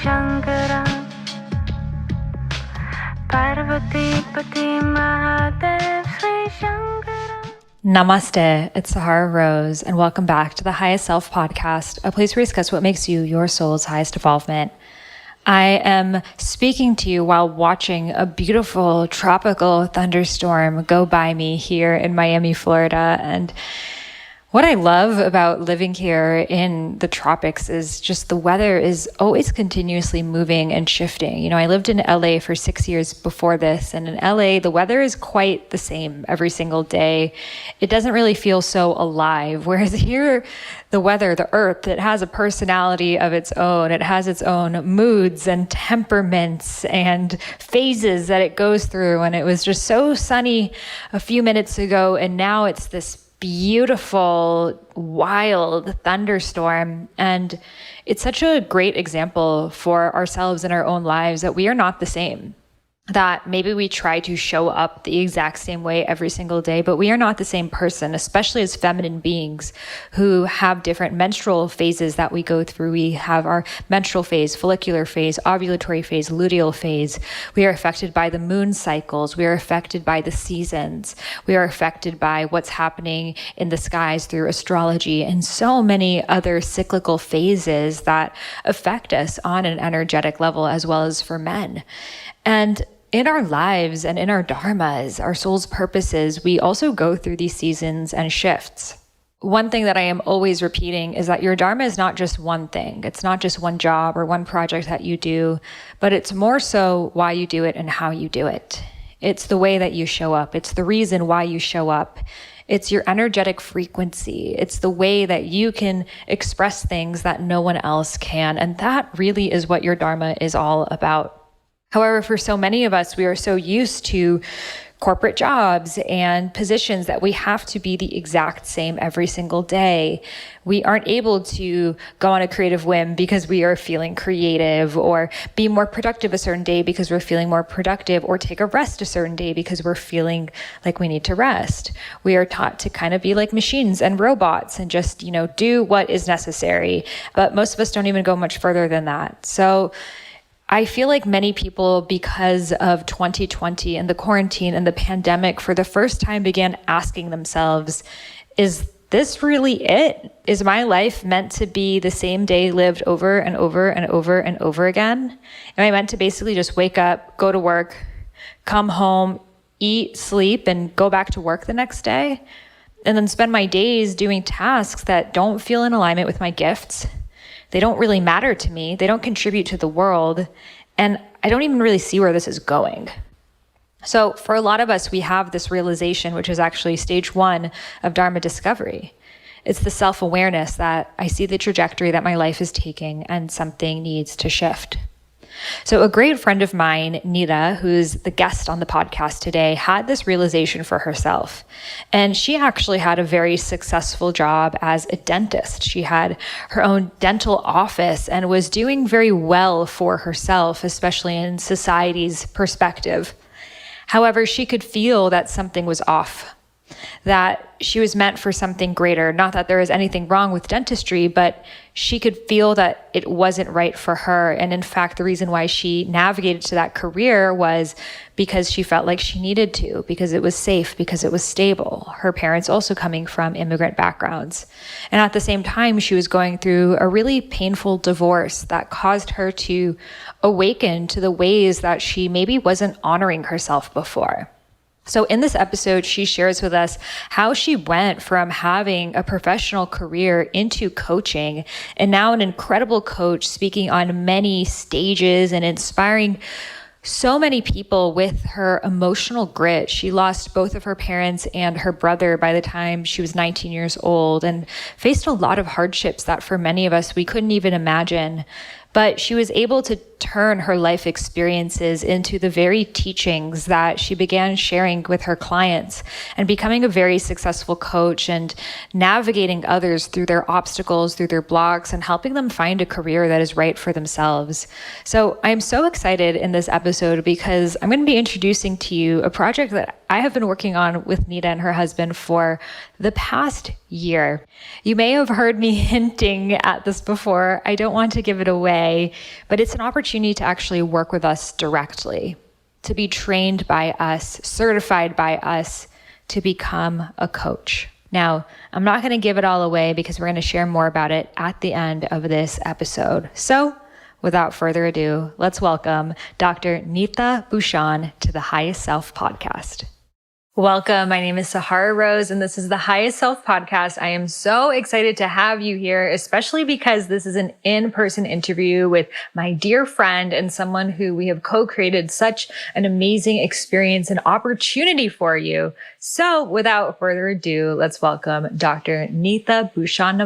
Shankara Parvati Pati Mahadev Sri Shankara. Namaste, it's Sahara Rose, and welcome back to the Highest Self podcast, a place where we discuss what makes you your soul's highest evolvement. I am speaking to you while watching a beautiful tropical thunderstorm go by me here in Miami, Florida. And what I love about living here in the tropics is just the weather is always continuously moving and shifting. You know, I lived in LA for 6 years before this, and in LA, the weather is quite the same every single day. It doesn't really feel so alive. Whereas here, the weather, the earth, it has a personality of its own. It has its own moods and temperaments and phases that it goes through. And it was just so sunny a few minutes ago, and now it's this beautiful, wild thunderstorm. And it's such a great example for ourselves in our own lives that we are not the same. That maybe we try to show up the exact same way every single day, but we are not the same person, especially as feminine beings who have different menstrual phases that we go through. We have our menstrual phase, follicular phase, ovulatory phase, luteal phase. We are affected by the moon cycles. We are affected by the seasons. We are affected by what's happening in the skies through astrology and so many other cyclical phases that affect us on an energetic level, as well as for men. And in our lives and in our dharmas, our soul's purposes, we also go through these seasons and shifts. One thing that I am always repeating is that your dharma is not just one thing. It's not just one job or one project that you do, but it's more so why you do it and how you do it. It's the way that you show up. It's the reason why you show up. It's your energetic frequency. It's the way that you can express things that no one else can. And that really is what your dharma is all about. However, for so many of us, we are so used to corporate jobs and positions that we have to be the exact same every single day. We aren't able to go on a creative whim because we are feeling creative, or be more productive a certain day because we're feeling more productive, or take a rest a certain day because we're feeling like we need to rest. We are taught to kind of be like machines and robots and just, do what is necessary. But most of us don't even go much further than that. So I feel like many people, because of 2020 and the quarantine and the pandemic, for the first time began asking themselves, is this really it? Is my life meant to be the same day lived over and over and over and over again? Am I meant to basically just wake up, go to work, come home, eat, sleep, and go back to work the next day? And then spend my days doing tasks that don't feel in alignment with my gifts? They don't really matter to me. They don't contribute to the world. And I don't even really see where this is going. So for a lot of us, we have this realization, which is actually stage 1 of Dharma discovery. It's the self-awareness that I see the trajectory that my life is taking and something needs to shift. So a great friend of mine, Nita, who's the guest on the podcast today, had this realization for herself. And she actually had a very successful job as a dentist. She had her own dental office and was doing very well for herself, especially in society's perspective. However, she could feel that something was off, that she was meant for something greater. Not that there is anything wrong with dentistry, but she could feel that it wasn't right for her. And in fact, the reason why she navigated to that career was because she felt like she needed to, because it was safe, because it was stable. Her parents also coming from immigrant backgrounds. And at the same time, she was going through a really painful divorce that caused her to awaken to the ways that she maybe wasn't honoring herself before. So in this episode, she shares with us how she went from having a professional career into coaching, and now an incredible coach speaking on many stages and inspiring so many people with her emotional grit. She lost both of her parents and her brother by the time she was 19 years old and faced a lot of hardships that for many of us, we couldn't even imagine. But she was able to turn her life experiences into the very teachings that she began sharing with her clients, and becoming a very successful coach and navigating others through their obstacles, through their blocks, and helping them find a career that is right for themselves. So I'm so excited in this episode because I'm going to be introducing to you a project that I have been working on with Nita and her husband for the past year. You may have heard me hinting at this before. I don't want to give it away, but it's an opportunity to actually work with us directly, to be trained by us, certified by us, to become a coach. Now, I'm not going to give it all away because we're going to share more about it at the end of this episode. So, without further ado, let's welcome Dr. Neeta Bhushan to the Highest Self podcast. Welcome. My name is Sahara Rose, and this is the Highest Self podcast. I am so excited to have you here, especially because this is an in-person interview with my dear friend and someone who we have co-created such an amazing experience and opportunity for you. So without further ado, let's welcome Dr. Neeta Bhushan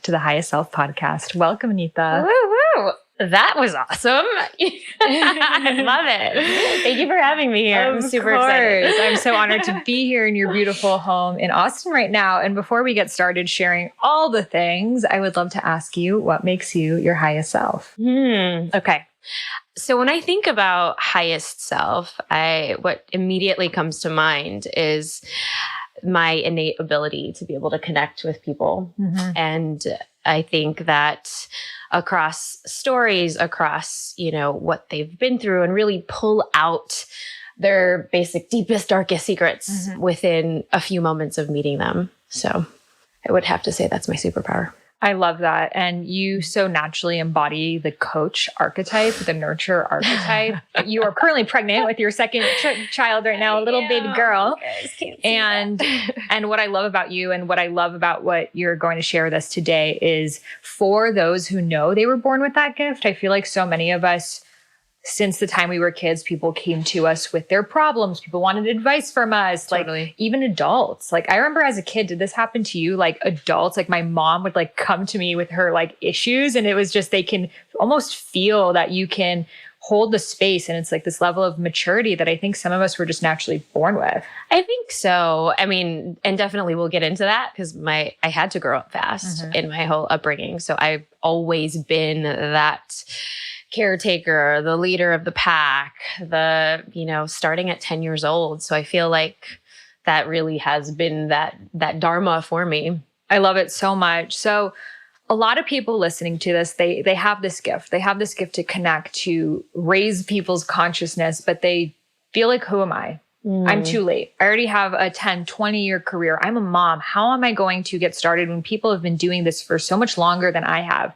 to the Highest Self podcast. Welcome, Nita. Woo-hoo. That was awesome. I love it. Thank you for having me here. I'm super excited. I'm so honored to be here in your beautiful home in Austin right now. And before we get started sharing all the things, I would love to ask you, what makes you your highest self? Okay. So when I think about highest self, what immediately comes to mind is my innate ability to be able to connect with people. And I think that across stories, across, what they've been through, and really pull out their basic, deepest, darkest secrets within a few moments of meeting them. So I would have to say that's my superpower. I love that. And you so naturally embody the coach archetype, the nurturer archetype. You are currently pregnant with your second child right now, a little baby girl. And what I love about you and what I love about what you're going to share with us today is for those who know they were born with that gift. I feel like so many of us, since the time we were kids, people came to us with their problems. People wanted advice from us. Totally. Like even adults. Like I remember as a kid, did this happen to you? Like adults, like my mom would like come to me with her like issues, and it was just, they can almost feel that you can hold the space. And it's like this level of maturity that I think some of us were just naturally born with. I think so. I mean, and definitely we'll get into that because I had to grow up fast in my whole upbringing. So I've always been that caretaker, the leader of the pack, starting at 10 years old. So I feel like that really has been that Dharma for me. I love it so much. So a lot of people listening to this, they have this gift. They have this gift to connect, to raise people's consciousness, but they feel like, who am I? I'm too late. I already have a 10, 20-year career. I'm a mom. How am I going to get started when people have been doing this for so much longer than I have?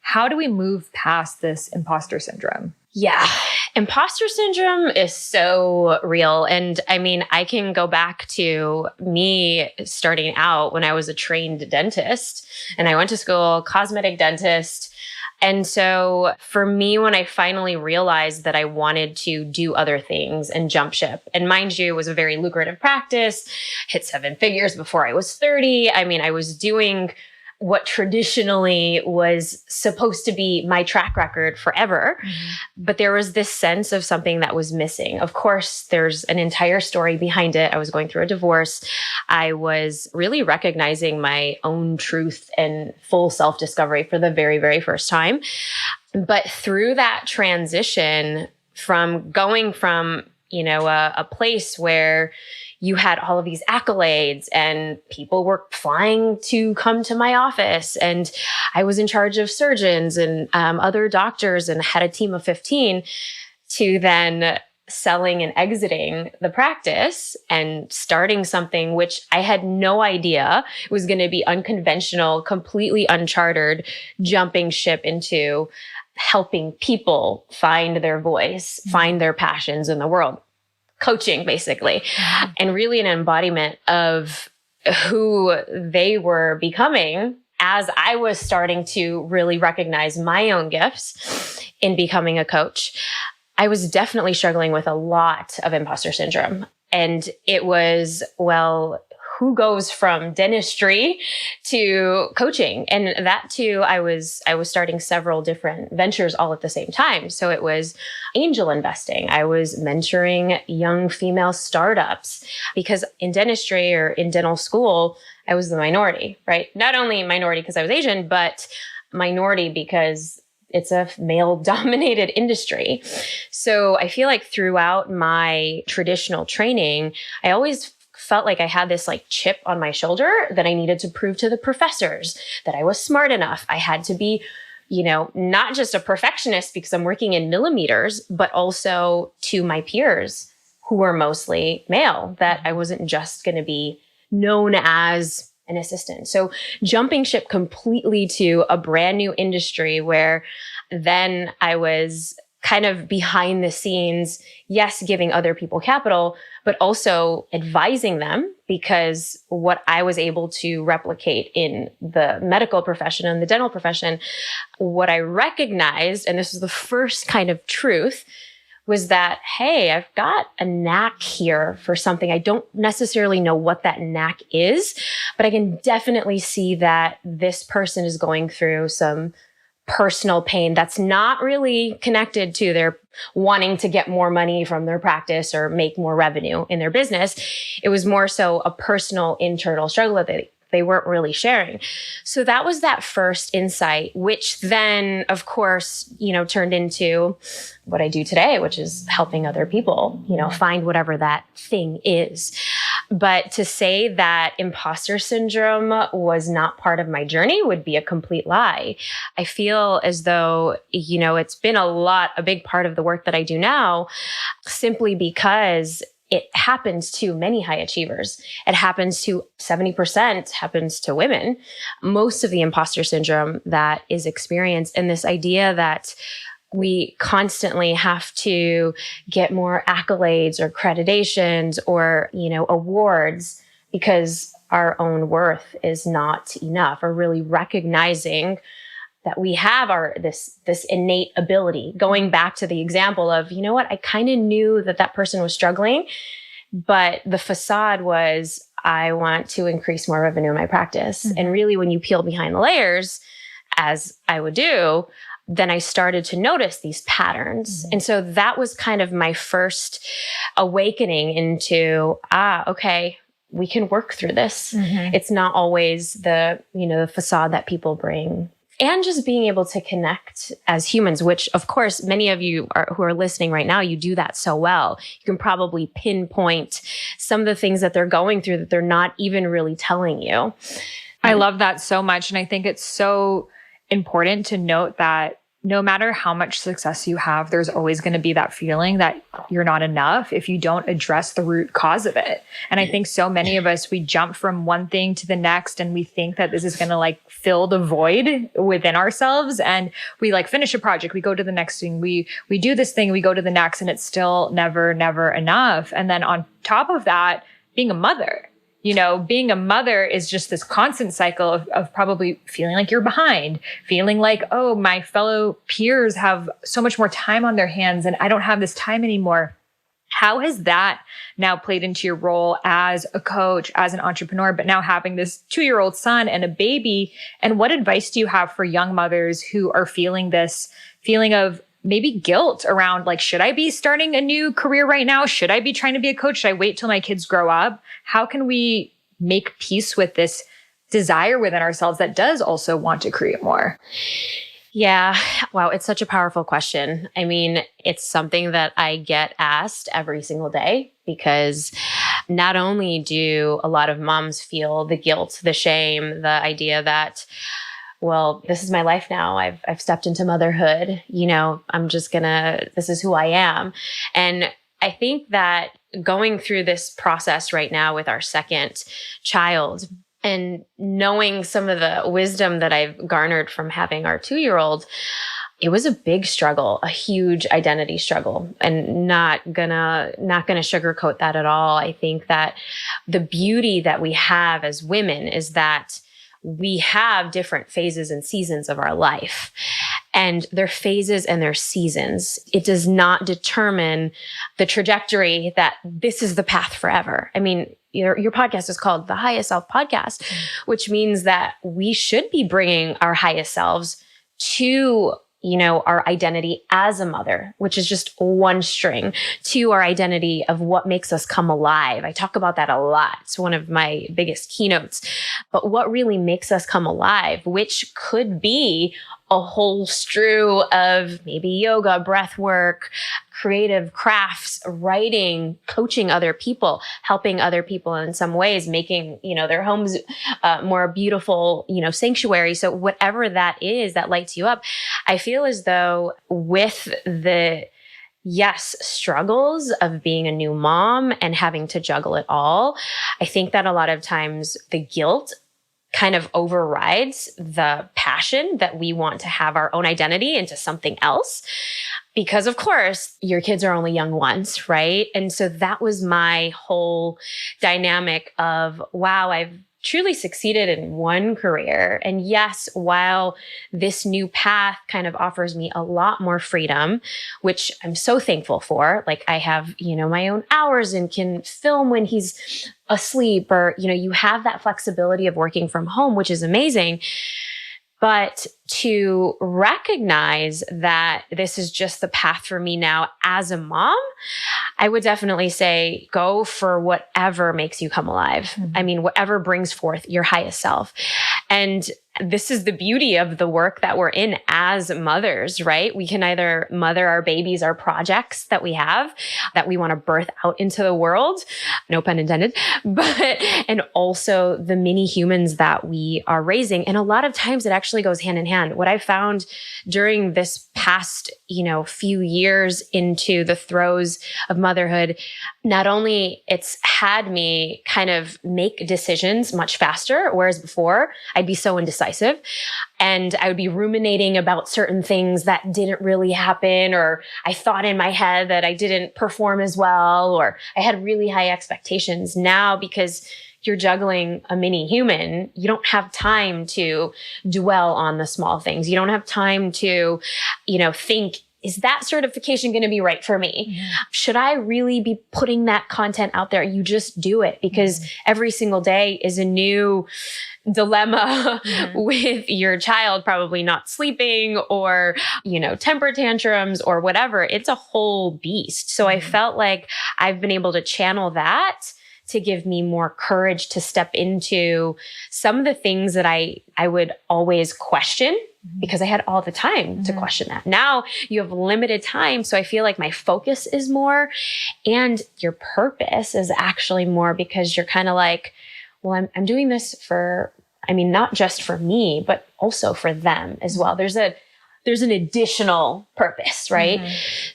How do we move past this imposter syndrome? Yeah. Imposter syndrome is so real. And I mean, I can go back to me starting out when I was a trained dentist and I went to school, cosmetic dentist. And so for me, when I finally realized that I wanted to do other things and jump ship, and mind you, it was a very lucrative practice, hit 7 figures before I was 30. I mean, I was doing what traditionally was supposed to be my track record forever. But there was this sense of something that was missing. Of course, there's an entire story behind it. I was going through a divorce. I was really recognizing my own truth and full self-discovery for the very, very first time. But through that transition from going from, a place where you had all of these accolades and people were flying to come to my office and I was in charge of surgeons and other doctors and had a team of 15, to then selling and exiting the practice and starting something which I had no idea was going to be unconventional, completely uncharted, jumping ship into helping people find their voice, find their passions in the world. Coaching, basically, and really an embodiment of who they were becoming as I was starting to really recognize my own gifts in becoming a coach. I was definitely struggling with a lot of imposter syndrome. And it was, who goes from dentistry to coaching? And that too, I was starting several different ventures all at the same time. So it was angel investing. I was mentoring young female startups because in dentistry or in dental school, I was the minority, right? Not only minority because I was Asian, but minority because it's a male dominated industry. So I feel like throughout my traditional training, I always felt like I had this like chip on my shoulder that I needed to prove to the professors that I was smart enough. I had to be, not just a perfectionist because I'm working in millimeters, but also to my peers who were mostly male, that I wasn't just going to be known as an assistant. So jumping ship completely to a brand new industry where then I was kind of behind the scenes, yes, giving other people capital, but also advising them, because what I was able to replicate in the medical profession and the dental profession, what I recognized, and this was the first kind of truth, was that, hey, I've got a knack here for something. I don't necessarily know what that knack is, but I can definitely see that this person is going through some personal pain that's not really connected to their wanting to get more money from their practice or make more revenue in their business. It was more so a personal internal struggle that they weren't really sharing. So that was that first insight, which then, of course, turned into what I do today, which is helping other people, find whatever that thing is. But to say that imposter syndrome was not part of my journey would be a complete lie. I feel as though, it's been a big part of the work that I do now, simply because it happens to many high achievers. It happens to 70% happens to women. Most of the imposter syndrome that is experienced, and this idea that we constantly have to get more accolades or accreditations or, awards because our own worth is not enough, or really recognizing that we have this innate ability. Going back to the example of, I kind of knew that person was struggling, but the facade was, I want to increase more revenue in my practice. Mm-hmm. And really, when you peel behind the layers, as I would do, then I started to notice these patterns. Mm-hmm. And so that was kind of my first awakening into, okay, we can work through this. Mm-hmm. It's not always the facade that people bring. And just being able to connect as humans, which of course, many of you who are listening right now, you do that so well. You can probably pinpoint some of the things that they're going through that they're not even really telling you. I love that so much. And I think it's so important to note that no matter how much success you have, there's always going to be that feeling that you're not enough if you don't address the root cause of it. And I think so many of us, we jump from one thing to the next and we think that this is going to fill the void within ourselves. And we finish a project, we go to the next thing, we do this thing, we go to the next, and it's still never enough. And then on top of that, being a mother. Being a mother is just this constant cycle of probably feeling like you're behind, feeling like, oh, my fellow peers have so much more time on their hands and I don't have this time anymore. How has that now played into your role as a coach, as an entrepreneur, but now having this 2-year-old son and a baby? And what advice do you have for young mothers who are feeling this feeling of maybe guilt around should I be starting a new career right now? Should I be trying to be a coach? Should I wait till my kids grow up? How can we make peace with this desire within ourselves that does also want to create more? Yeah. Wow. It's such a powerful question. I mean, it's something that I get asked every single day, because not only do a lot of moms feel the guilt, the shame, the idea that, well, this is my life now. I've stepped into motherhood. This is who I am. And I think that going through this process right now with our second child and knowing some of the wisdom that I've garnered from having our 2-year-old, it was a big struggle, a huge identity struggle, and not gonna sugarcoat that at all. I think that the beauty that we have as women is that we have different phases and seasons of our life, and their phases and their seasons. It does not determine the trajectory that this is the path forever. I mean, your podcast is called the Highest Self Podcast, which means that we should be bringing our highest selves to our identity as a mother, which is just one string, to our identity of what makes us come alive. I talk about that a lot. It's one of my biggest keynotes. But what really makes us come alive, which could be a whole strew of maybe yoga, breath work, creative crafts, writing, coaching other people, helping other people in some ways, making, their homes more beautiful, sanctuary. So whatever that is that lights you up, I feel as though with the struggles of being a new mom and having to juggle it all, I think that a lot of times the guilt kind of overrides the passion that we want to have our own identity into something else. Because of course, your kids are only young once, right? And so that was my whole dynamic of, wow, I've truly succeeded in one career. And yes, while this new path kind of offers me a lot more freedom, which I'm so thankful for, like I have, my own hours and can film when he's asleep, or, you have that flexibility of working from home, which is amazing. But to recognize that this is just the path for me now as a mom, I would definitely say go for whatever makes you come alive. Mm-hmm. I mean, whatever brings forth your highest self. And this is the beauty of the work that we're in as mothers, right? We can either mother our babies, our projects that we have, that we want to birth out into the world, no pun intended, and also the mini humans that we are raising. And a lot of times it actually goes hand in hand. What I found during this past, few years into the throes of motherhood, not only it's had me kind of make decisions much faster, whereas before I'd be so indecisive and I would be ruminating about certain things that didn't really happen, or I thought in my head that I didn't perform as well, or I had really high expectations. Now, because you're juggling a mini human, you don't have time to dwell on the small things. You don't have time to, think, is that certification going to be right for me? Mm-hmm. Should I really be putting that content out there? You just do it, because every single day is a new dilemma with your child probably not sleeping, or, temper tantrums or whatever. It's a whole beast. So I felt like I've been able to channel that to give me more courage to step into some of the things that I would always question, because I had all the time to question that. Now you have limited time. So I feel like my focus is more, and your purpose is actually more, because you're kind of like, well, I'm doing this for, not just for me, but also for them as well. There's an additional purpose, right?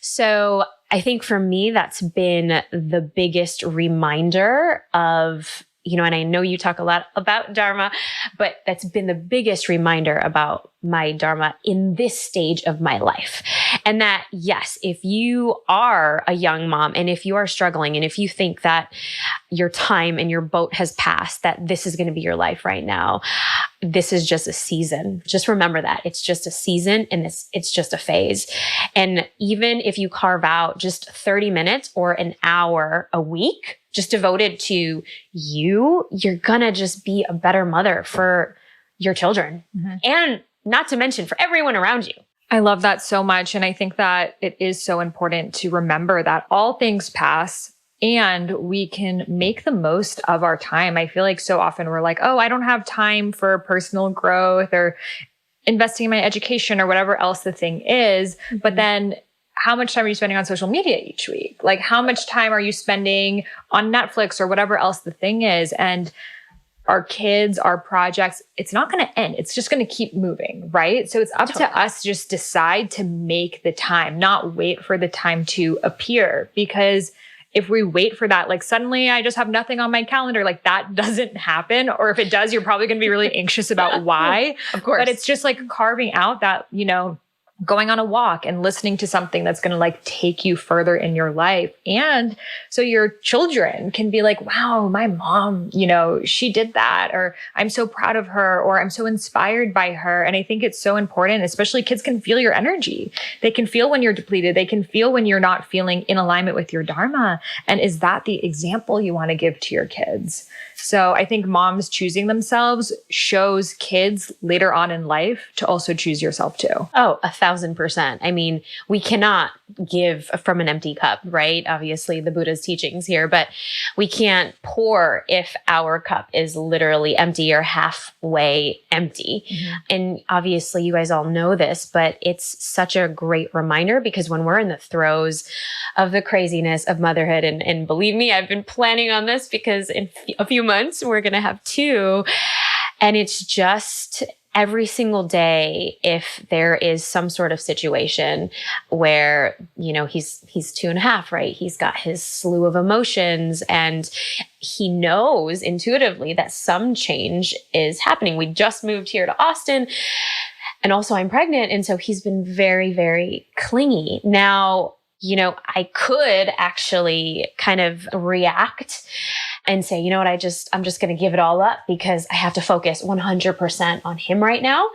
So I think for me, that's been the biggest reminder of, and I know you talk a lot about Dharma, but that's been the biggest reminder about my Dharma in this stage of my life. And that, yes, if you are a young mom and if you are struggling and if you think that your time and your boat has passed, that this is going to be your life right now, this is just a season. Just remember that it's just a season, and it's just a phase. And even if you carve out just 30 minutes or an hour a week, just devoted to you're gonna just be a better mother for your children. And not to mention for everyone around you. I love that so much. And I think that it is so important to remember that all things pass and we can make the most of our time. I feel like so often we're like, oh, I don't have time for personal growth or investing in my education or whatever else the thing is. But then how much time are you spending on social media each week? Like, how much time are you spending on Netflix or whatever else the thing is? And our kids, our projects, it's not going to end. It's just going to keep moving, right? So it's up to us to just decide to make the time, not wait for the time to appear. Because if we wait for that, like suddenly I just have nothing on my calendar, like that doesn't happen. Or if it does, you're probably going to be really anxious about why. Of course. But it's just like carving out that, going on a walk and listening to something that's going to like take you further in your life. And so your children can be like, wow, my mom, she did that, or I'm so proud of her, or I'm so inspired by her. And I think it's so important, especially kids can feel your energy. They can feel when you're depleted. They can feel when you're not feeling in alignment with your Dharma. And is that the example you want to give to your kids? So I think moms choosing themselves shows kids later on in life to also choose yourself too. Oh, 1,000%. 1000%. I mean, we cannot give from an empty cup, right? Obviously, the Buddha's teachings here, but we can't pour if our cup is literally empty or halfway empty. And obviously, you guys all know this, but it's such a great reminder because when we're in the throes of the craziness of motherhood, and believe me, I've been planning on this because in a few months, we're going to have 2. And it's just every single day, if there is some sort of situation where, he's 2.5, right? He's got his slew of emotions and he knows intuitively that some change is happening. We just moved here to Austin and also I'm pregnant. And so he's been very, very clingy. Now, I could actually kind of react and say, you know what, I'm just going to give it all up because I have to focus 100% on him right now.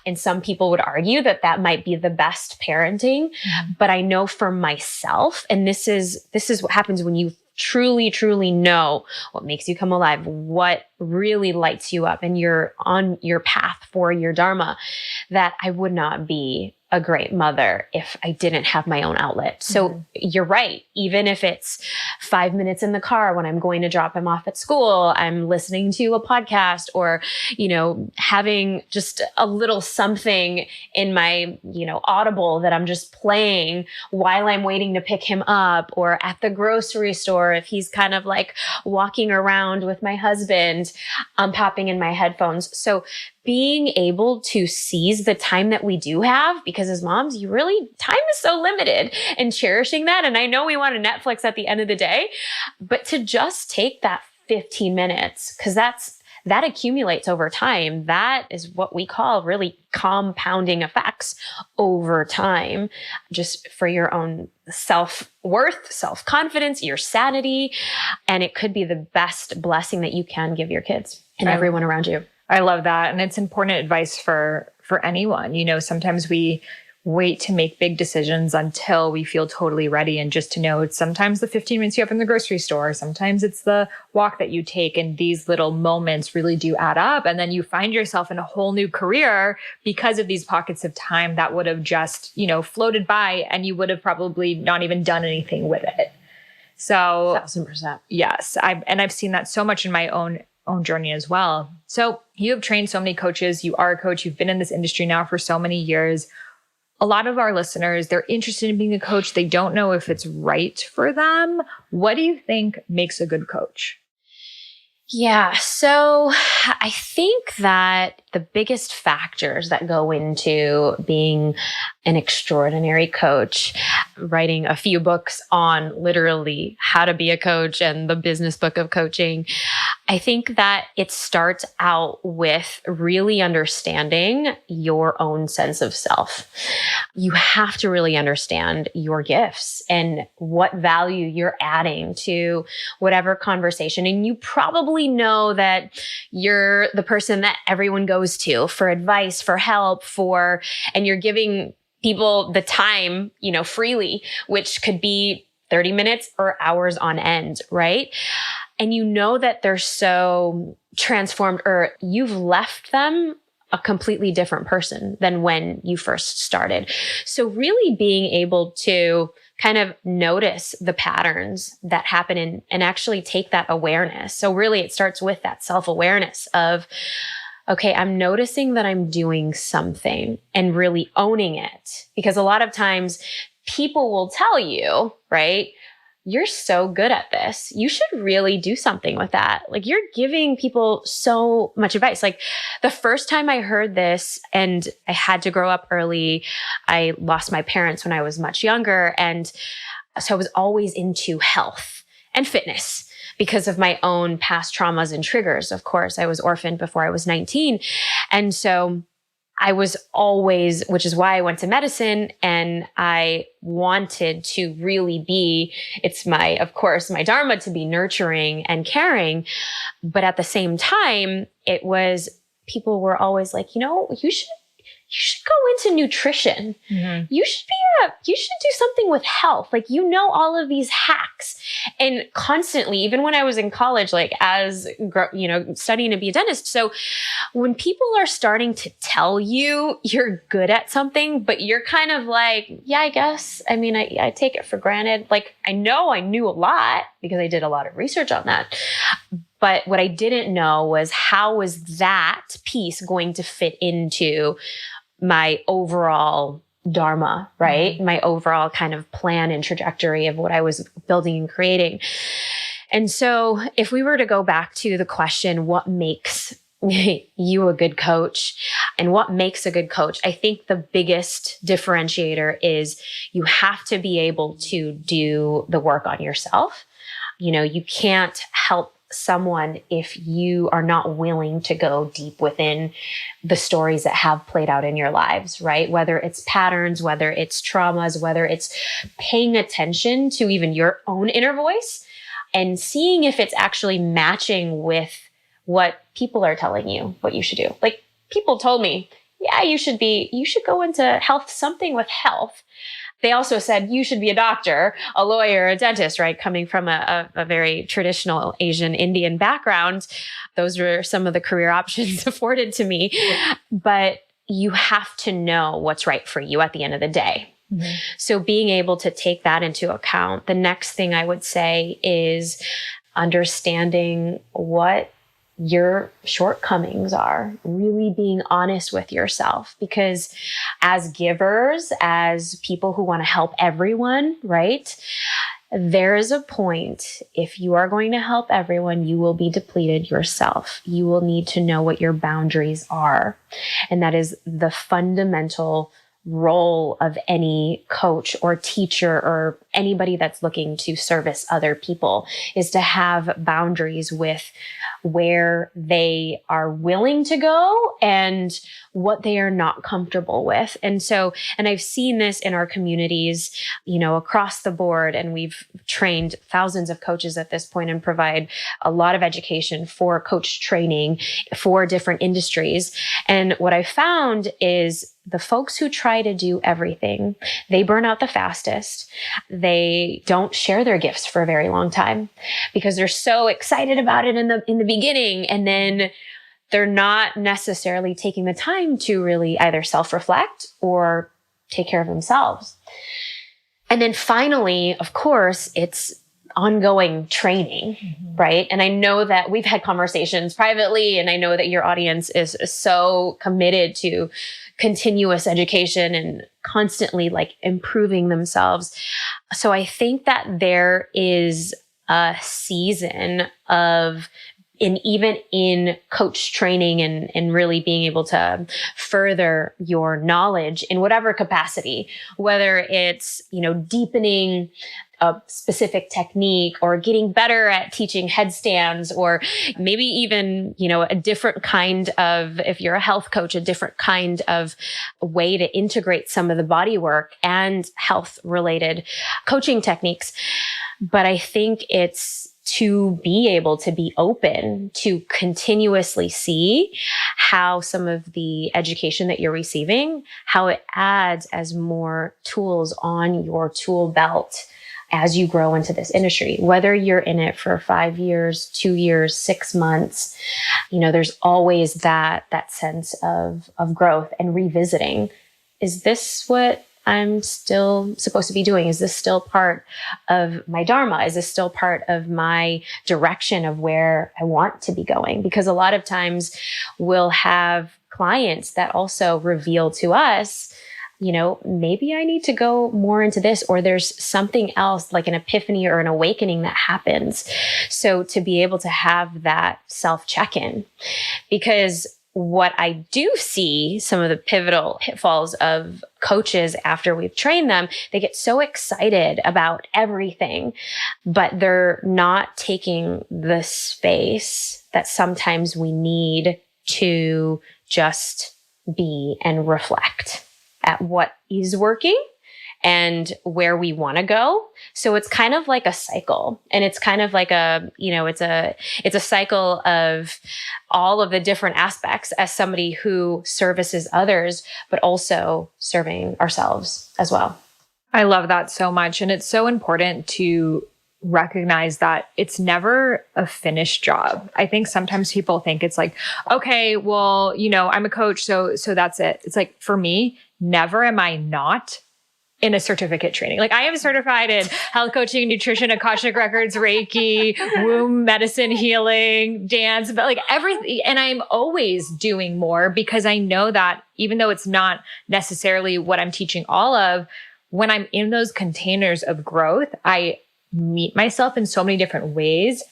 And some people would argue that that might be the best parenting. But I know for myself, and this is what happens when you truly, truly know what makes you come alive, what really lights you up, and you're on your path for your Dharma, that I would not be a great mother if I didn't have my own outlet. So you're right. Even if it's 5 minutes in the car when I'm going to drop him off at school, I'm listening to a podcast or, having just a little something in my, Audible that I'm just playing while I'm waiting to pick him up, or at the grocery store, if he's kind of like walking around with my husband, I'm popping in my headphones. So being able to seize the time that we do have, because as moms, time is so limited, and cherishing that. And I know we want to Netflix at the end of the day, but to just take that 15 minutes, because that accumulates over time. That is what we call really compounding effects over time, just for your own self-worth, self-confidence, your sanity. And it could be the best blessing that you can give your kids and everyone around you. I love that. And it's important advice for anyone. Sometimes we wait to make big decisions until we feel totally ready. And just to know, it's sometimes the 15 minutes you have in the grocery store, sometimes it's the walk that you take, and these little moments really do add up. And then you find yourself in a whole new career because of these pockets of time that would have just, floated by, and you would have probably not even done anything with it. So 1000%. Yes. I've seen that so much in my own journey as well. So you have trained so many coaches. You are a coach. You've been in this industry now for so many years. A lot of our listeners, they're interested in being a coach. They don't know if it's right for them. What do you think makes a good coach? Yeah. So I think that the biggest factors that go into being an extraordinary coach, writing a few books on literally how to be a coach and the business book of coaching, I think that it starts out with really understanding your own sense of self. You have to really understand your gifts and what value you're adding to whatever conversation. And you probably know that you're the person that everyone goes to for advice, for help, and you're giving people the time, freely, which could be 30 minutes or hours on end, right? And you know that they're so transformed, or you've left them a completely different person than when you first started. So really being able to kind of notice the patterns that happen and actually take that awareness. So really it starts with that self-awareness of, okay, I'm noticing that I'm doing something and really owning it. Because a lot of times people will tell you, right, you're so good at this. You should really do something with that. Like, you're giving people so much advice. Like, the first time I heard this, and I had to grow up early, I lost my parents when I was much younger. And so I was always into health and fitness because of my own past traumas and triggers. Of course, I was orphaned before I was 19. And so I was always, which is why I went to medicine, and I wanted to really be, it's of course, my Dharma to be nurturing and caring. But at the same time, it was, people were always like, you should go into nutrition. You should do something with health. Like, all of these hacks. And constantly, even when I was in college, like studying to be a dentist. So when people are starting to tell you you're good at something, but you're kind of like, yeah, I guess, I mean, I take it for granted. Like, I know I knew a lot because I did a lot of research on that. But what I didn't know was, how was that piece going to fit into my overall Dharma, right? My overall kind of plan and trajectory of what I was building and creating. And so if we were to go back to the question, what makes you a good coach and what makes a good coach? I think the biggest differentiator is you have to be able to do the work on yourself. You can't help someone if you are not willing to go deep within the stories that have played out in your lives, right? Whether it's patterns, whether it's traumas, whether it's paying attention to even your own inner voice and seeing if it's actually matching with what people are telling you what you should do. Like, people told me, yeah, you should go into health, something with health. They also said you should be a doctor, a lawyer, a dentist, right? Coming from a very traditional Asian Indian background, those were some of the career options afforded to me. But you have to know what's right for you at the end of the day. So being able to take that into account, the next thing I would say is understanding what your shortcomings are, really being honest with yourself, because as givers, as people who want to help everyone, right? There is a point, if you are going to help everyone, you will be depleted yourself. You will need to know what your boundaries are. And that is the fundamental role of any coach or teacher or anybody that's looking to service other people, is to have boundaries with where they are willing to go and what they are not comfortable with. And I've seen this in our communities, across the board, and we've trained thousands of coaches at this point and provide a lot of education for coach training for different industries. And what I found is the folks who try to do everything, they burn out the fastest. They don't share their gifts for a very long time because they're so excited about it in the beginning. And then they're not necessarily taking the time to really either self-reflect or take care of themselves. And then finally, of course, it's ongoing training, right? And I know that we've had conversations privately, and I know that your audience is so committed to continuous education and constantly like improving themselves. So I think that there is a season of, and even in coach training and really being able to further your knowledge in whatever capacity, whether it's, deepening a specific technique or getting better at teaching headstands, or maybe even, a different kind of, if you're a health coach, a different kind of way to integrate some of the body work and health related coaching techniques. But I think it's to be able to be open to continuously see how some of the education that you're receiving, how it adds as more tools on your tool belt as you grow into this industry, whether you're in it for 5 years, 2 years, 6 months, there's always that sense of growth and revisiting. Is this what I'm still supposed to be doing? Is this still part of my Dharma? Is this still part of my direction of where I want to be going? Because a lot of times we'll have clients that also reveal to us, maybe I need to go more into this, or there's something else like an epiphany or an awakening that happens. So to be able to have that self check-in, because what I do see, some of the pivotal pitfalls of coaches after we've trained them, they get so excited about everything, but they're not taking the space that sometimes we need to just be and reflect at what is working and where we want to go. So it's kind of like a cycle, and it's kind of like it's a cycle of all of the different aspects as somebody who services others, but also serving ourselves as well. I love that so much. And it's so important to recognize that it's never a finished job. I think sometimes people think it's like, okay, well, I'm a coach, so that's it. It's like, for me, never am I not in a certificate training. Like, I am certified in health coaching, nutrition, Akashic records, Reiki, womb medicine, healing, dance, but like everything. And I'm always doing more, because I know that even though it's not necessarily what I'm teaching all of, when I'm in those containers of growth, I meet myself in so many different ways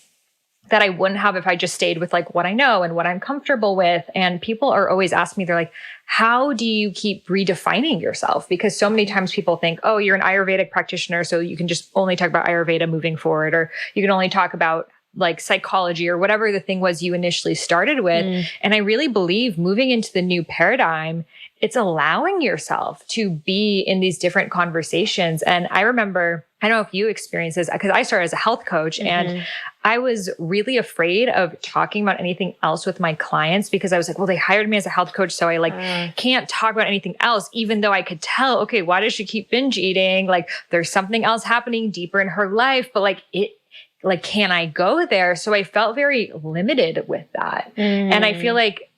that I wouldn't have if I just stayed with like what I know and what I'm comfortable with. And people are always asking me, they're like, how do you keep redefining yourself? Because so many times people think, oh, you're an Ayurvedic practitioner, so you can just only talk about Ayurveda moving forward, or you can only talk about like psychology or whatever the thing was you initially started with. And I really believe moving into the new paradigm, it's allowing yourself to be in these different conversations. And I remember, I don't know if you experience this, because I started as a health coach and I was really afraid of talking about anything else with my clients, because I was like, well, they hired me as a health coach, so I like can't talk about anything else, even though I could tell, okay, why does she keep binge eating? Like, there's something else happening deeper in her life, but like, can I go there? So I felt very limited with that. And I feel like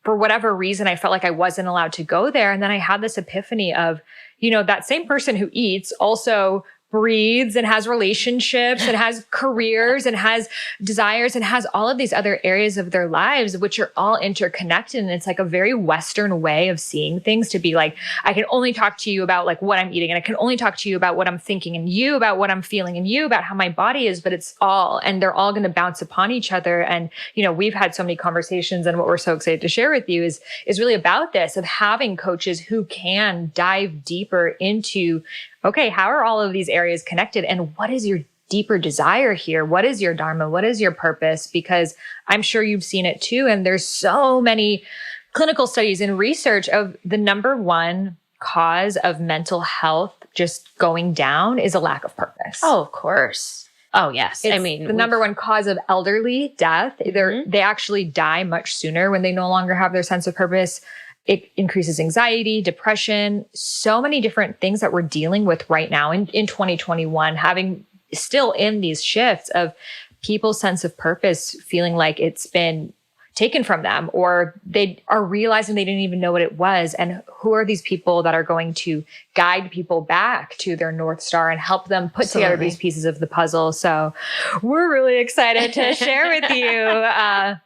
for whatever reason, I felt like I wasn't allowed to go there. And then I had this epiphany of, that same person who eats also breathes and has relationships and has careers and has desires and has all of these other areas of their lives, which are all interconnected. And it's like a very Western way of seeing things, to be like, I can only talk to you about like what I'm eating, and I can only talk to you about what I'm thinking, and you about what I'm feeling, and you about how my body is, but it's all, and they're all going to bounce upon each other. And, we've had so many conversations, and what we're so excited to share with you is really about this, of having coaches who can dive deeper into, okay, how are all of these areas connected? And what is your deeper desire here? What is your dharma? What is your purpose? Because I'm sure you've seen it too. And there's so many clinical studies and research of the number one cause of mental health just going down is a lack of purpose. Oh, of course. Oh, yes. It's the number one cause of elderly death. They actually die much sooner when they no longer have their sense of purpose. It increases anxiety, depression, so many different things that we're dealing with right now in 2021, having still in these shifts of people's sense of purpose feeling like it's been taken from them, or they are realizing they didn't even know what it was. And who are these people that are going to guide people back to their North Star and help them put together these pieces of the puzzle? So we're really excited to share with you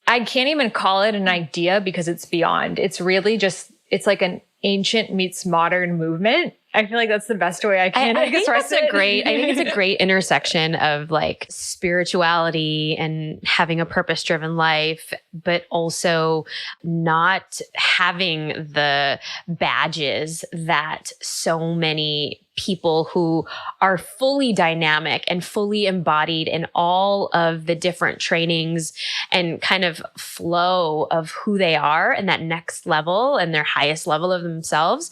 I can't even call it an idea, because it's beyond. It's really just, it's like an ancient meets modern movement. I feel like that's the best way I can express it. I think it's a great intersection of like spirituality and having a purpose-driven life, but also not having the badges that so many people who are fully dynamic and fully embodied in all of the different trainings and kind of flow of who they are and that next level and their highest level of themselves.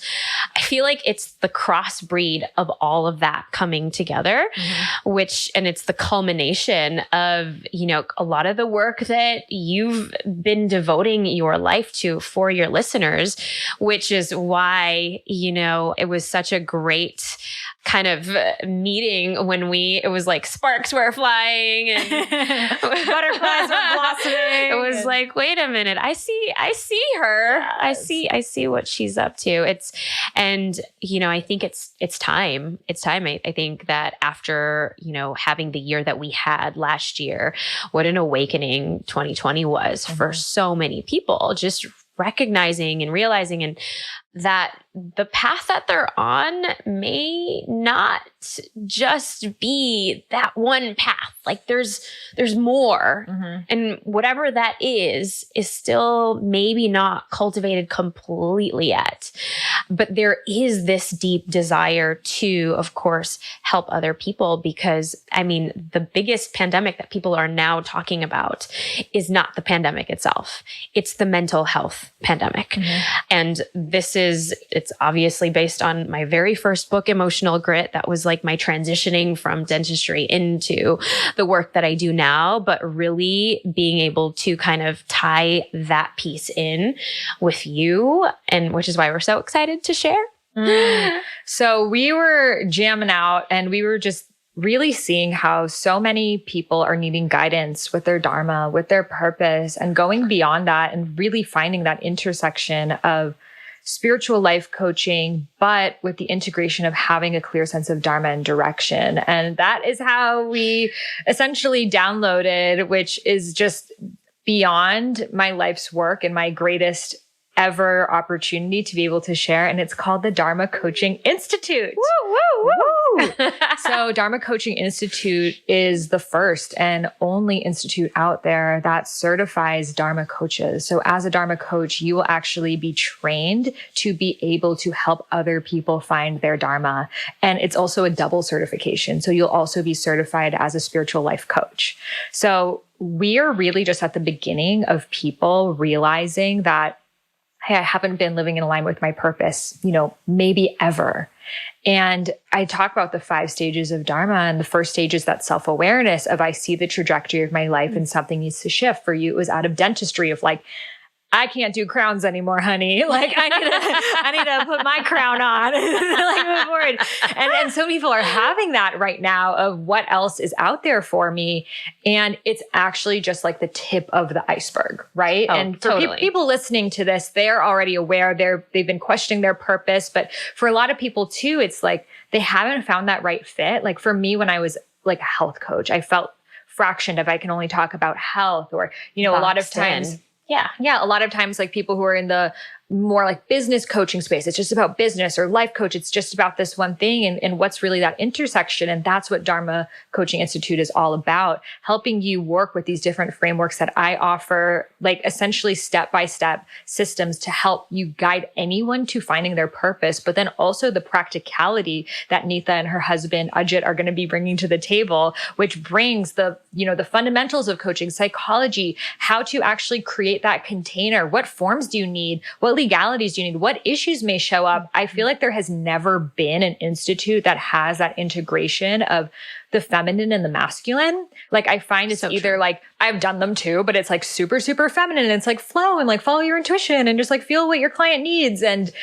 I feel like it's the crossbreed of all of that coming together, and it's the culmination of, a lot of the work that you've been devoting your life to for your listeners, which is why, it was such a great kind of meeting when it was like sparks were flying and butterflies were blossoming. It was like, wait a minute, I see her. Yes. I see what she's up to. I think it's time. It's time. I think that after, having the year that we had last year, what an awakening 2020 was for so many people, just recognizing and realizing and that the path that they're on may not just be that one path. Like there's more. And whatever that is still maybe not cultivated completely yet. But there is this deep desire to, of course, help other people, because the biggest pandemic that people are now talking about is not the pandemic itself. It's the mental health pandemic. And this it's obviously based on my very first book, Emotional Grit. That was like my transitioning from dentistry into the work that I do now, but really being able to kind of tie that piece in with you, and which is why we're so excited to share. So we were jamming out and we were just really seeing how so many people are needing guidance with their dharma, with their purpose, and going beyond that and really finding that intersection of spiritual life coaching, but with the integration of having a clear sense of dharma and direction. And that is how we essentially downloaded, which is just beyond my life's work and my greatest ever opportunity to be able to share. And it's called the Dharma Coaching Institute. Woo, woo, woo. So Dharma Coaching Institute is the first and only institute out there that certifies Dharma coaches. So as a Dharma coach, you will actually be trained to be able to help other people find their Dharma. And it's also a double certification. So you'll also be certified as a spiritual life coach. So we are really just at the beginning of people realizing that, hey, I haven't been living in alignment with my purpose, maybe ever. And I talk about the 5 stages of Dharma, and the first stage is that self-awareness of I see the trajectory of my life and something needs to shift. For you, it was out of dentistry of like, I can't do crowns anymore, honey. Like I need to put my crown on and like move forward. And so many people are having that right now of what else is out there for me. And it's actually just like the tip of the iceberg, right? Oh, and for totally. people listening to this, they're already aware they've been questioning their purpose. But for a lot of people too, it's like they haven't found that right fit. Like for me, when I was like a health coach, I felt fractioned if I can only talk about health or, a lot of times. Yeah. A lot of times, like people who are in the more like business coaching space, it's just about business, or life coach, it's just about this one thing. And what's really that intersection. And that's what Dharma Coaching Institute is all about, helping you work with these different frameworks that I offer, like essentially step-by-step systems to help you guide anyone to finding their purpose, but then also the practicality that Nita and her husband, Ajit, are going to be bringing to the table, which brings the fundamentals of coaching, psychology, how to actually create that container. What forms do you need? What legalities do you need? What issues may show up? I feel like there has never been an institute that has that integration of the feminine and the masculine. Like I find it's so either true. Like I've done them too, but it's like super, super feminine. And it's like flow and like follow your intuition and just like feel what your client needs. And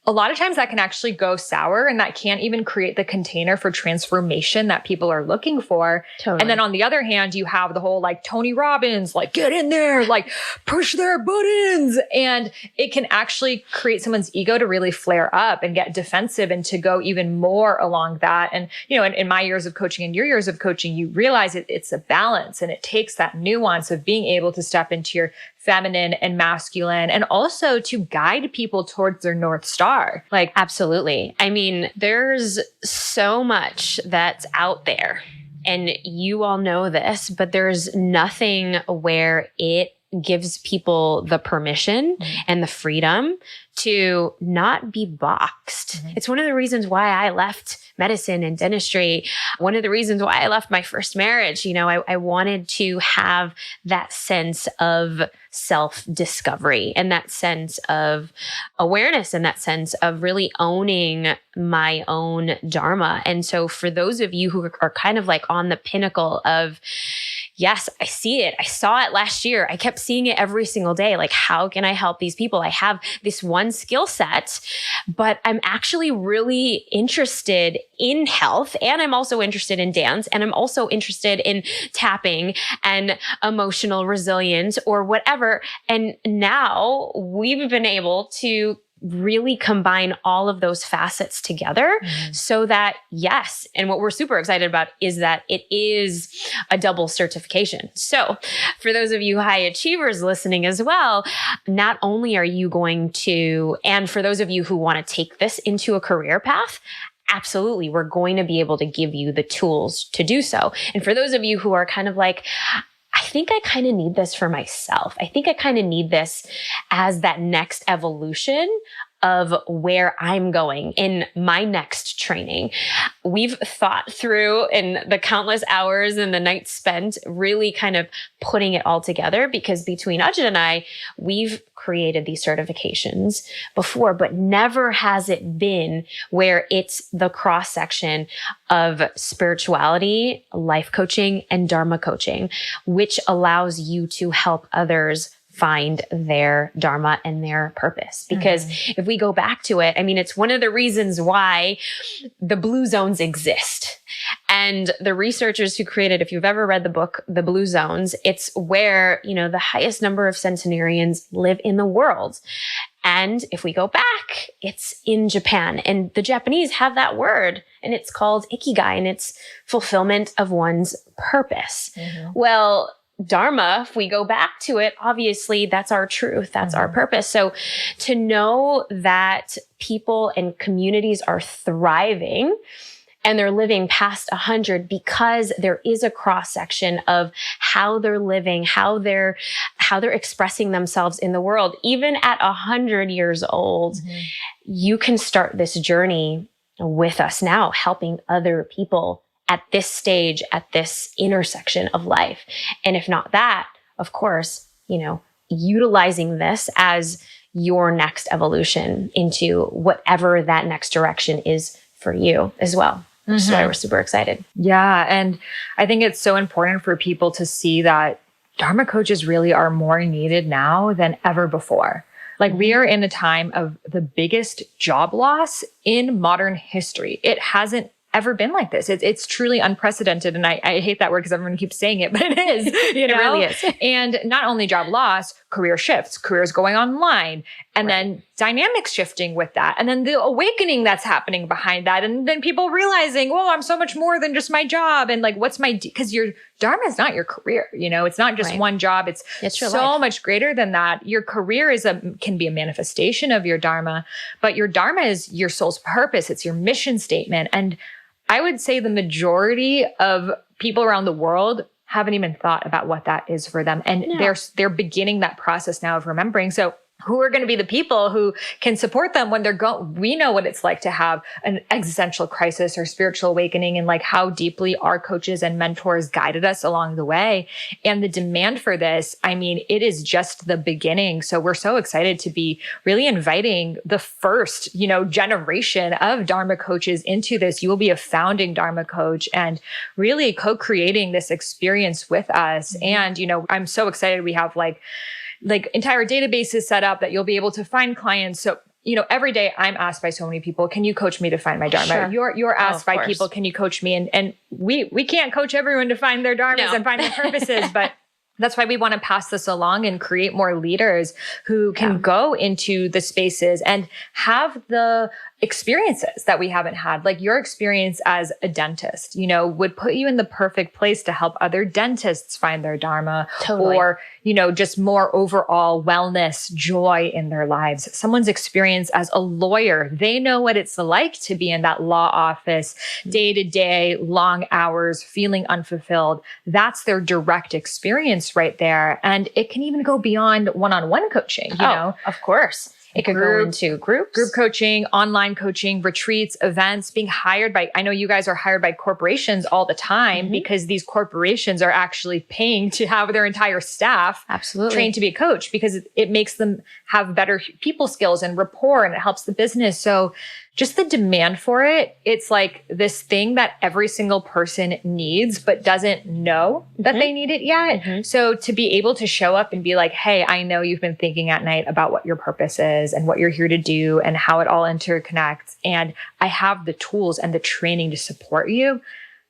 a lot of times that can actually go sour, and that can't even create the container for transformation that people are looking for. Totally. And then on the other hand, you have the whole like Tony Robbins, like get in there, like push their buttons. And it can actually create someone's ego to really flare up and get defensive and to go even more along that. And, in my years of coaching and your years of coaching, you realize it's a balance, and it takes that nuance of being able to step into your feminine and masculine, and also to guide people towards their North Star. Like, absolutely. I mean, there's so much that's out there, and you all know this, but there's nothing where it gives people the permission and the freedom to not be boxed. It's one of the reasons why I left medicine and dentistry. One of the reasons why I left my first marriage. I wanted to have that sense of self-discovery and that sense of awareness and that sense of really owning my own dharma. And so for those of you who are kind of like on the pinnacle of, yes, I see it. I saw it last year. I kept seeing it every single day. Like, how can I help these people? I have this one skill set, but I'm actually really interested in health, and I'm also interested in dance, and I'm also interested in tapping and emotional resilience or whatever. And now we've been able to really combine all of those facets together so that, yes, and what we're super excited about is that it is a double certification. So for those of you high achievers listening as well, not only are you going to, and for those of you who want to take this into a career path, absolutely, we're going to be able to give you the tools to do so. And for those of you who are kind of like, I think I kind of need this for myself. I think I kind of need this as that next evolution of where I'm going in my next training. We've thought through in the countless hours and the nights spent really kind of putting it all together, because between Ajit and I, we've created these certifications before, but never has it been where it's the cross section of spirituality, life coaching, and Dharma coaching, which allows you to help others find their Dharma and their purpose. Because if we go back to it, I mean, it's one of the reasons why the blue zones exist. And the researchers who created, if you've ever read the book, The Blue Zones, it's where, the highest number of centenarians live in the world. And if we go back, it's in Japan. And the Japanese have that word, and it's called ikigai, and it's fulfillment of one's purpose. Well, Dharma, if we go back to it, obviously that's our truth. That's our purpose. So to know that people and communities are thriving and they're living past 100 because there is a cross section of how they're living, how they're expressing themselves in the world, even at 100 years old, you can start this journey with us now, helping other people at this stage, at this intersection of life. And if not that, of course, utilizing this as your next evolution into whatever that next direction is for you as well. Which is why we're super excited. Yeah. And I think it's so important for people to see that Dharma coaches really are more needed now than ever before. Like we are in a time of the biggest job loss in modern history. It hasn't ever been like this. It's truly unprecedented. And I hate that word because everyone keeps saying it, but it is, It really is. And not only job loss, career shifts, careers going online, and then dynamics shifting with that. And then the awakening that's happening behind that. And then people realizing, well, I'm so much more than just my job. And like, what's my, because your Dharma is not your career. It's not just one job. It's your so life. much greater than that. Your career can be a manifestation of your Dharma, but your Dharma is your soul's purpose. It's your mission statement. And I would say the majority of people around the world haven't even thought about what that is for them. And they're beginning that process now of remembering. So who are going to be the people who can support them when we know what it's like to have an existential crisis or spiritual awakening, and like how deeply our coaches and mentors guided us along the way. And the demand for this, I mean, it is just the beginning. So we're so excited to be really inviting the first, generation of Dharma coaches into this. You will be a founding Dharma coach and really co-creating this experience with us. And, I'm so excited. We have like entire databases set up that you'll be able to find clients. So, every day I'm asked by so many people, can you coach me to find my Dharma? Sure. You're asked by people, can you coach me? And we can't coach everyone to find their Dharmas and find their purposes, but that's why we want to pass this along and create more leaders who can go into the spaces and have the experiences that we haven't had. Like your experience as a dentist, would put you in the perfect place to help other dentists find their Dharma. Totally. Or, just more overall wellness, joy in their lives. Someone's experience as a lawyer, they know what it's like to be in that law office, day to day, long hours, feeling unfulfilled. That's their direct experience right there. And it can even go beyond one-on-one coaching, you know? Of course. It could go into groups. Group coaching, online coaching, retreats, events, being hired by, I know you guys are hired by corporations all the time because these corporations are actually paying to have their entire staff trained to be a coach, because it makes them have better people skills and rapport, and it helps the business. So just the demand for it, it's like this thing that every single person needs, but doesn't know that they need it yet. So to be able to show up and be like, hey, I know you've been thinking at night about what your purpose is and what you're here to do and how it all interconnects. And I have the tools and the training to support you.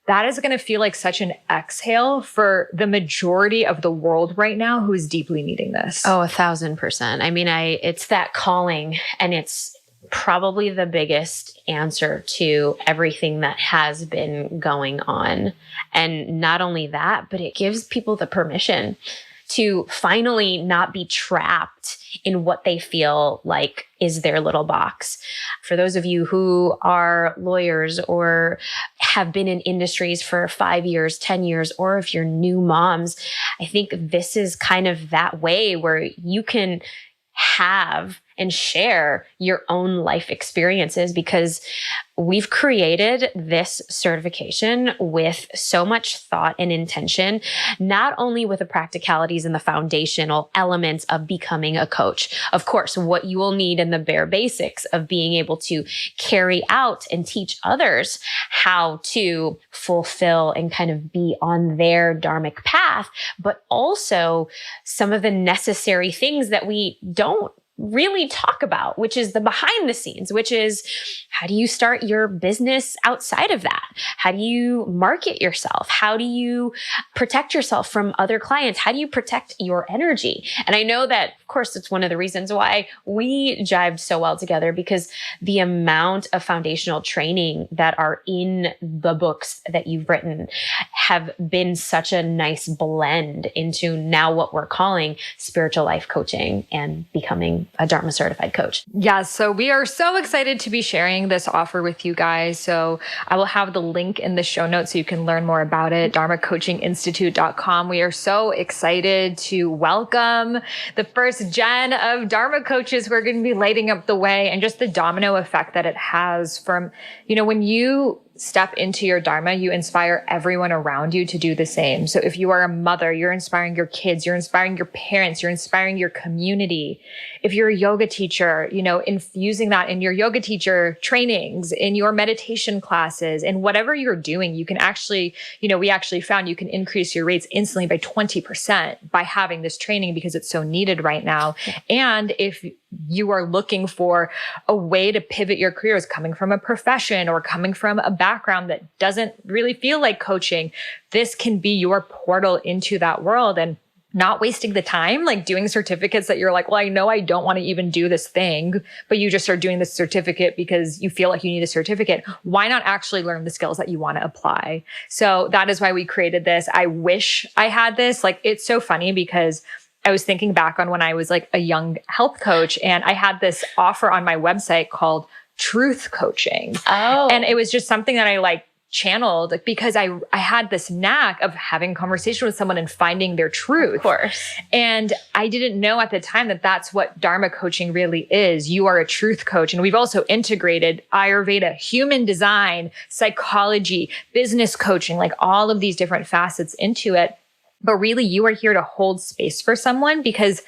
That is going to feel like such an exhale for the majority of the world right now who is deeply needing this. Oh, 1,000%. I mean, it's that calling, and it's probably the biggest answer to everything that has been going on. And not only that, but it gives people the permission to finally not be trapped in what they feel like is their little box. For those of you who are lawyers or have been in industries for 5 years, 10 years, or if you're new moms, I think this is kind of that way where you can have and share your own life experiences, because we've created this certification with so much thought and intention, not only with the practicalities and the foundational elements of becoming a coach. Of course, what you will need in the bare basics of being able to carry out and teach others how to fulfill and kind of be on their dharmic path, but also some of the necessary things that we don't really talk about, which is the behind the scenes, which is how do you start your business outside of that? How do you market yourself? How do you protect yourself from other clients? How do you protect your energy? And I know that, of course, it's one of the reasons why we jived so well together, because the amount of foundational training that are in the books that you've written have been such a nice blend into now what we're calling spiritual life coaching and becoming a Dharma certified coach. Yeah, so we are so excited to be sharing this offer with you guys. So I will have the link in the show notes so you can learn more about it, dharmacoachinginstitute.com. We are so excited to welcome the first gen of Dharma coaches who are going to be lighting up the way, and just the domino effect that it has from, when you step into your Dharma, you inspire everyone around you to do the same. So if you are a mother, you're inspiring your kids, you're inspiring your parents, you're inspiring your community. If you're a yoga teacher, infusing that in your yoga teacher trainings, in your meditation classes, and whatever you're doing, you can actually, we actually found you can increase your rates instantly by 20% by having this training, because it's so needed right now. And if you are looking for a way to pivot your careers, coming from a profession or coming from a background that doesn't really feel like coaching, this can be your portal into that world, and not wasting the time, like doing certificates that you're like, well, I know I don't want to even do this thing, but you just are doing this certificate because you feel like you need a certificate. Why not actually learn the skills that you want to apply? So that is why we created this. I wish I had this. Like, it's so funny because I was thinking back on when I was like a young health coach, and I had this offer on my website called Truth Coaching. Oh. And it was just something that I channeled, because I had this knack of having a conversation with someone and finding their truth. Of course. And I didn't know at the time that that's what Dharma coaching really is. You are a truth coach. And we've also integrated Ayurveda, human design, psychology, business coaching, like all of these different facets into it. But really, you are here to hold space for someone, because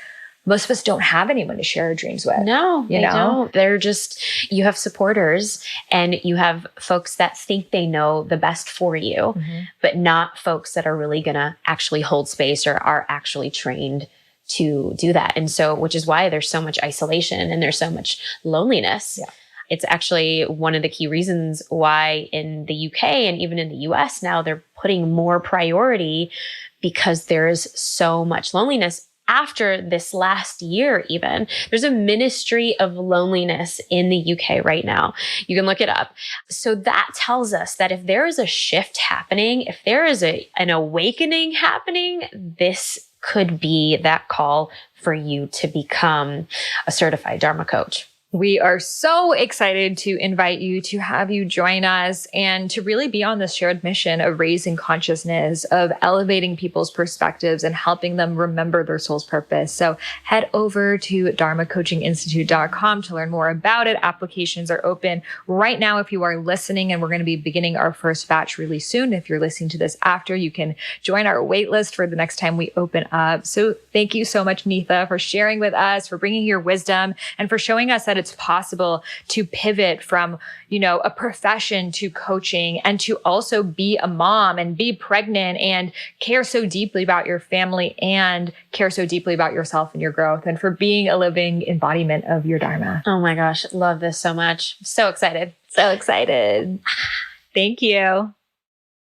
most of us don't have anyone to share our dreams with. No, they don't. They're just, you have supporters and you have folks that think they know the best for you, but not folks that are really going to actually hold space or are actually trained to do that. And so, which is why there's so much isolation and there's so much loneliness. Yeah. It's actually one of the key reasons why in the UK and even in the US now, they're putting more priority, because there is so much loneliness. After this last year, even, there's a ministry of loneliness in the UK right now. You can look it up. So that tells us that if there is a shift happening, if there is an awakening happening, this could be that call for you to become a certified Dharma coach. We are so excited to invite you, to have you join us, and to really be on this shared mission of raising consciousness, of elevating people's perspectives and helping them remember their soul's purpose. So head over to dharmacoachinginstitute.com to learn more about it. Applications are open right now if you are listening, and we're going to be beginning our first batch really soon. If you're listening to this after, you can join our wait list for the next time we open up. So thank you so much, Nita, for sharing with us, for bringing your wisdom, and for showing us that it's possible to pivot from, a profession to coaching, and to also be a mom and be pregnant and care so deeply about your family and care so deeply about yourself and your growth, and for being a living embodiment of your Dharma. Oh my gosh, love this so much. So excited. So excited. Thank you.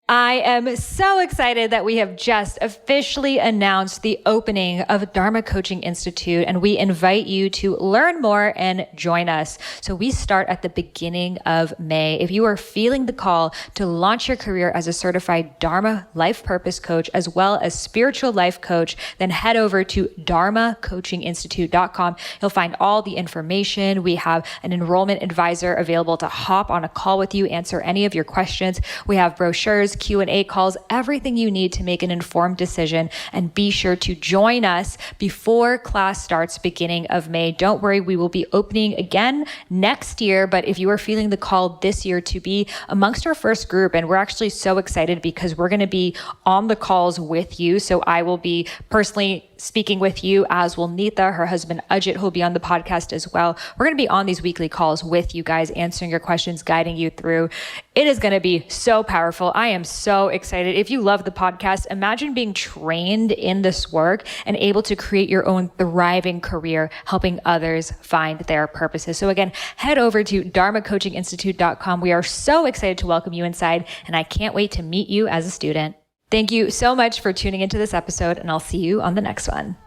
I am so excited that we have just officially announced the opening of Dharma Coaching Institute, and we invite you to learn more and join us. So we start at the beginning of May. If you are feeling the call to launch your career as a certified Dharma life purpose coach, as well as spiritual life coach, then head over to dharmacoachinginstitute.com. You'll find all the information. We have an enrollment advisor available to hop on a call with you, answer any of your questions. We have brochures, webinars, Q&A calls, everything you need to make an informed decision. And be sure to join us before class starts beginning of May. Don't worry, we will be opening again next year, but if you are feeling the call this year to be amongst our first group, and we're actually so excited because we're going to be on the calls with you. So I will be personally speaking with you, as will Nita, her husband Ajit, who'll be on the podcast as well. We're going to be on these weekly calls with you guys, answering your questions, guiding you through. It is going to be so powerful. I am so excited. If you love the podcast, imagine being trained in this work and able to create your own thriving career, helping others find their purposes. So again, head over to dharmacoachinginstitute.com. We are so excited to welcome you inside, and I can't wait to meet you as a student. Thank you so much for tuning into this episode, and I'll see you on the next one.